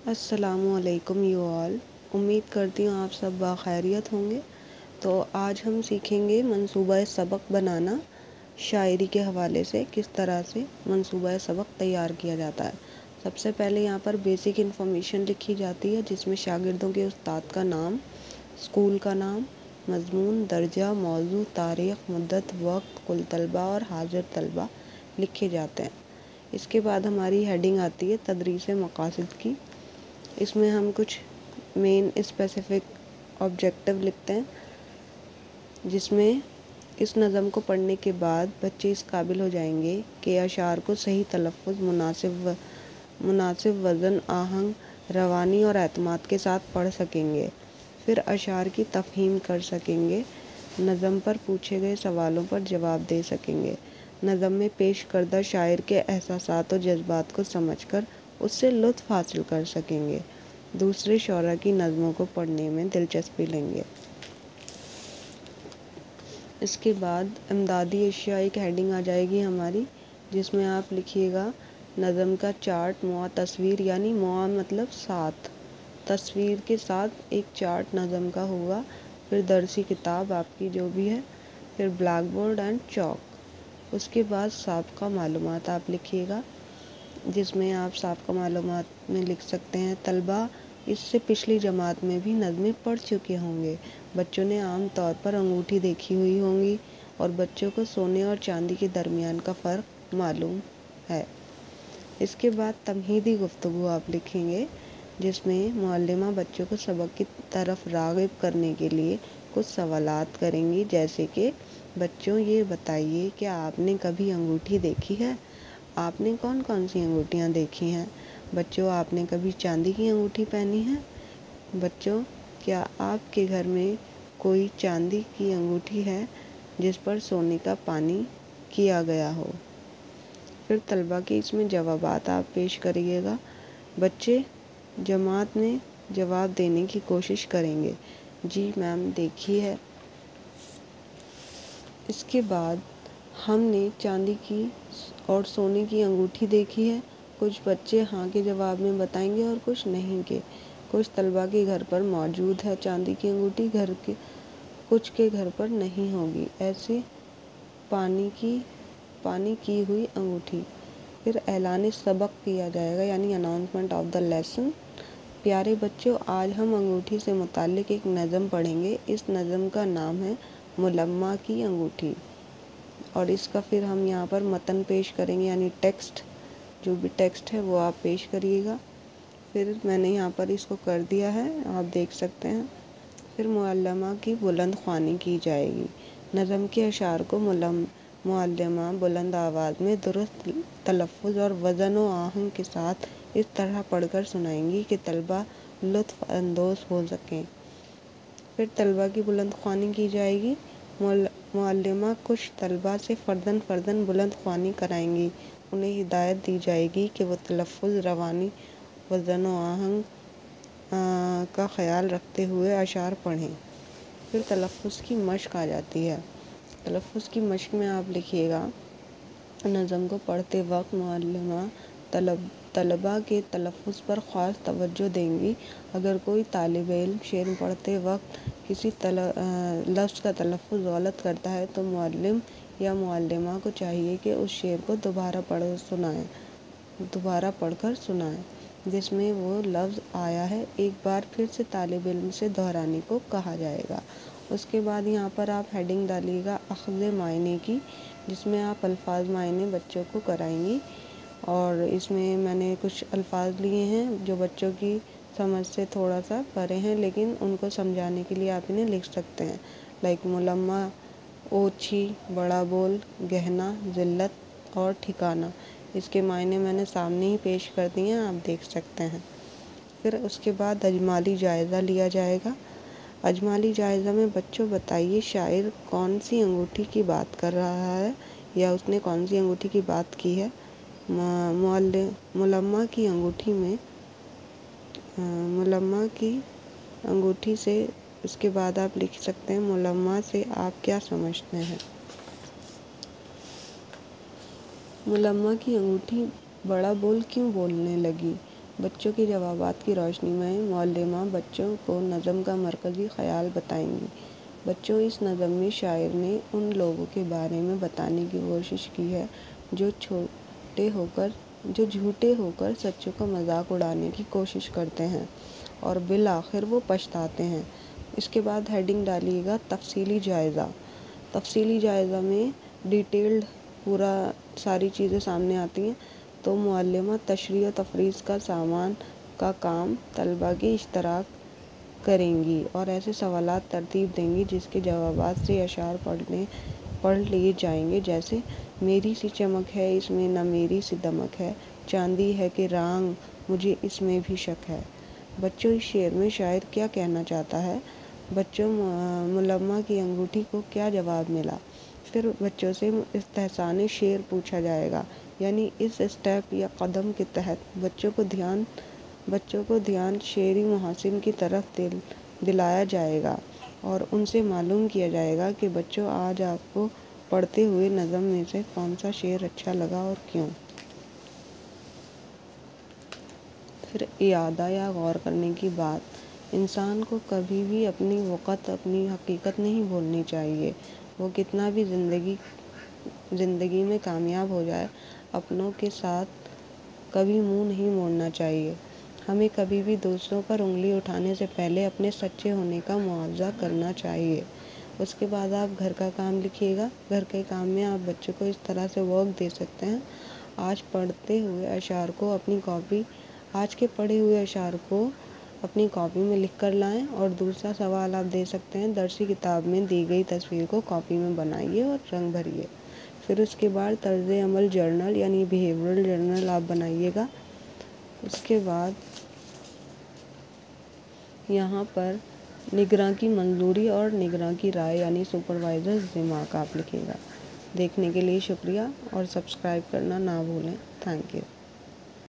السلام علیکم you all, امید کرتی ہوں آپ سب باخیریت ہوں گے۔ تو آج ہم سیکھیں گے منصوبہ سبق بنانا شاعری کے حوالے سے، کس طرح سے منصوبہ سبق تیار کیا جاتا ہے۔ سب سے پہلے یہاں پر بیسک انفارمیشن لکھی جاتی ہے، جس میں شاگردوں کے استاد کا نام، اسکول کا نام، مضمون، درجہ، موضوع، تاریخ، مدت، وقت، کل طلبہ اور حاضر طلبہ لکھے جاتے ہیں۔ اس کے بعد ہماری ہیڈنگ آتی ہے تدریس مقاصد کی۔ اس میں ہم کچھ مین اسپیسیفک آبجیکٹیو لکھتے ہیں، جس میں اس نظم کو پڑھنے کے بعد بچے اس قابل ہو جائیں گے کہ اشعار کو صحیح تلفظ، مناسب وزن، آہنگ، روانی اور اعتماد کے ساتھ پڑھ سکیں گے۔ پھر اشعار کی تفہیم کر سکیں گے، نظم پر پوچھے گئے سوالوں پر جواب دے سکیں گے، نظم میں پیش کردہ شاعر کے احساسات و جذبات کو سمجھ کر اس سے لطف حاصل کر سکیں گے، دوسرے شعراء کی نظموں کو پڑھنے میں دلچسپی لیں گے۔ اس کے بعد امدادی اشیاء ایک ہیڈنگ آ جائے گی ہماری، جس میں آپ لکھیے گا نظم کا چارٹ، تصویر، یعنی مطلب ساتھ، تصویر کے ساتھ ایک چارٹ نظم کا ہوگا۔ پھر درسی کتاب آپ کی جو بھی ہے، پھر بلیک بورڈ اینڈ چاک۔ اس کے بعد سابقہ معلومات آپ لکھیے گا، جس میں آپ سابقہ معلومات میں لکھ سکتے ہیں طلبہ اس سے پچھلی جماعت میں بھی نظمیں پڑھ چکے ہوں گے، بچوں نے عام طور پر انگوٹھی دیکھی ہوئی ہوں گی اور بچوں کو سونے اور چاندی کے درمیان کا فرق معلوم ہے۔ اس کے بعد تمہیدی گفتگو آپ لکھیں گے، جس میں معلمہ بچوں کو سبق کی طرف راغب کرنے کے لیے کچھ سوالات کریں گی، جیسے کہ بچوں یہ بتائیے کہ آپ نے کبھی انگوٹھی دیکھی ہے؟ آپ نے کون کون سی انگوٹھیاں دیکھی ہیں؟ بچوں آپ نے کبھی چاندی کی انگوٹھی پہنی ہے؟ بچوں کیا آپ کے گھر میں کوئی چاندی کی انگوٹھی ہے جس پر سونے کا پانی کیا گیا ہو؟ پھر طلبہ کے اس میں جوابات آپ پیش کریے گا، بچے جماعت میں جواب دینے کی کوشش کریں گے، جی میم دیکھی ہے۔ اس کے بعد ہم نے چاندی کی اور سونے کی انگوٹھی دیکھی ہے، کچھ بچے ہاں کے جواب میں بتائیں گے اور کچھ نہیں کے۔ کچھ طلبہ کے گھر پر موجود ہے چاندی کی انگوٹھی، کچھ کے گھر پر نہیں ہوگی، ایسے پانی کی ہوئی انگوٹھی۔ پھر اعلان سبق کیا جائے گا، یعنی اناؤنسمنٹ آف دا لیسن۔ پیارے بچوں، آج ہم انگوٹھی سے متعلق ایک نظم پڑھیں گے۔ اس نظم کا نام ہے ملمہ کی انگوٹھی، اور اس کا پھر ہم یہاں پر متن پیش کریں گے، یعنی ٹیکسٹ، جو بھی ٹیکسٹ ہے وہ آپ پیش کریے گا۔ پھر میں نے یہاں پر اس کو کر دیا ہے، آپ دیکھ سکتے ہیں۔ پھر معلمہ کی بلند خوانی کی جائے گی۔ نظم کے اشعار کو معلمہ بلند آواز میں درست تلفظ اور وزن و آہنگ کے ساتھ اس طرح پڑھ کر سنائیں گی کہ طلبہ لطف اندوز ہو سکیں۔ پھر طلبہ کی بلند خوانی کی جائے گی۔ معلمہ کچھ طلبہ سے فرداً بلند خوانی کرائیں گی، انہیں ہدایت دی جائے گی کہ وہ تلفظ، روانی، وزن و آہنگ کا خیال رکھتے ہوئے اشعار پڑھیں۔ پھر تلفظ کی مشق آ جاتی ہے۔ تلفظ کی مشق میں آپ لکھیے گا، نظم کو پڑھتے وقت معلمہ طلبہ کے تلفظ پر خاص توجہ دیں گی۔ اگر کوئی طالب علم شعر پڑھتے وقت کسی لفظ کا تلفظ غلط کرتا ہے تو معلم یا معلمہ کو چاہیے کہ اس شعر کو دوبارہ پڑھ کر سنائیں جس میں وہ لفظ آیا ہے، ایک بار پھر سے طالب علم سے دہرانے کو کہا جائے گا۔ اس کے بعد یہاں پر آپ ہیڈنگ ڈالیے گا اخذ معنے کی، جس میں آپ الفاظ معنے بچوں کو کرائیں گی، اور اس میں میں نے کچھ الفاظ لیے ہیں جو بچوں کی سمجھ سے تھوڑا سا پرے ہیں، لیکن ان کو سمجھانے کے لیے آپ انہیں لکھ سکتے ہیں، لائک ملمہ، اوچھی، بڑا بول، گہنا، ذلت اور ٹھکانہ۔ اس کے معنی میں نے سامنے ہی پیش کر دیے ہیں، آپ دیکھ سکتے ہیں۔ پھر اس کے بعد اجمالی جائزہ لیا جائے گا۔ اجمالی جائزہ میں بچوں بتائیے شاعر کون سی انگوٹھی کی بات کر رہا ہے، یا اس نے کون سی انگوٹھی کی بات کی ہے۔ ملمہ کی انگوٹھی سے اس کے بعد آپ لکھ سکتے ہیں ملمہ سے آپ کیا سمجھتے ہیں۔ ملمہ کی انگوٹھی بڑا بول کیوں بولنے لگی؟ بچوں کے جوابات کی روشنی میں معلمہ بچوں کو نظم کا مرکزی خیال بتائیں گی۔ بچوں، اس نظم میں شاعر نے ان لوگوں کے بارے میں بتانے کی کوشش کی ہے جو جھوٹے ہو کر سچوں کا مذاق اڑانے کی کوشش کرتے ہیں اور بالآخر وہ پچھتاتے ہیں۔ اس کے بعد ہیڈنگ ڈالیے گا تفصیلی جائزہ۔ تفصیلی جائزہ میں ڈیٹیلڈ پورا ساری چیزیں سامنے آتی ہیں، تو معلمہ تشریح و تفریح کا سامان کا کام طلباء کے اشتراک کریں گی اور ایسے سوالات ترتیب دیں گی جس کے جوابات سے اشعار پڑھ لیے جائیں گے، جیسے میری سی چمک ہے اس میں نہ میری سی دمک ہے، چاندی ہے کہ رانگ مجھے اس میں بھی شک ہے۔ بچوں، اس شعر میں شاعر کیا کہنا چاہتا ہے؟ بچوں، معلمہ کی انگوٹھی کو کیا جواب ملا؟ پھر بچوں سے استحسان شعر پوچھا جائے گا، یعنی اس اسٹیپ یا قدم کے تحت بچوں کو دھیان شعری محاسن کی طرف دلایا جائے گا اور ان سے معلوم کیا جائے گا کہ بچوں، آج آپ کو پڑھتے ہوئے نظم میں سے کون سا شعر اچھا لگا اور کیوں؟ پھر اعادہ یا غور کرنے کی بات۔ انسان کو کبھی بھی اپنی وقت، اپنی حقیقت نہیں بھولنی چاہیے۔ وہ کتنا بھی زندگی میں کامیاب ہو جائے، اپنوں کے ساتھ کبھی منہ نہیں موڑنا چاہیے۔ ہمیں کبھی بھی دوسروں پر انگلی اٹھانے سے پہلے اپنے سچے ہونے کا معاوضہ کرنا چاہیے۔ اس کے بعد آپ گھر کا کام لکھیے گا۔ گھر کے کام میں آپ بچوں کو اس طرح سے ورک دے سکتے ہیں: آج کے پڑھے ہوئے اشعار کو اپنی کاپی میں لکھ کر لائیں۔ اور دوسرا سوال آپ دے سکتے ہیں: درسی کتاب میں دی گئی تصویر کو کاپی میں بنائیے اور رنگ بھریے۔ پھر اس کے بعد طرز عمل جرنل یعنی بیہیورل جرنل آپ بنائیے گا۔ اس کے بعد یہاں پر نگراں کی منظوری اور نگراں کی رائے یعنی سپروائزرز ریمارک آپ لکھیے گا۔ دیکھنے کے لیے شکریہ اور سبسکرائب کرنا نہ بھولیں۔ Thank you.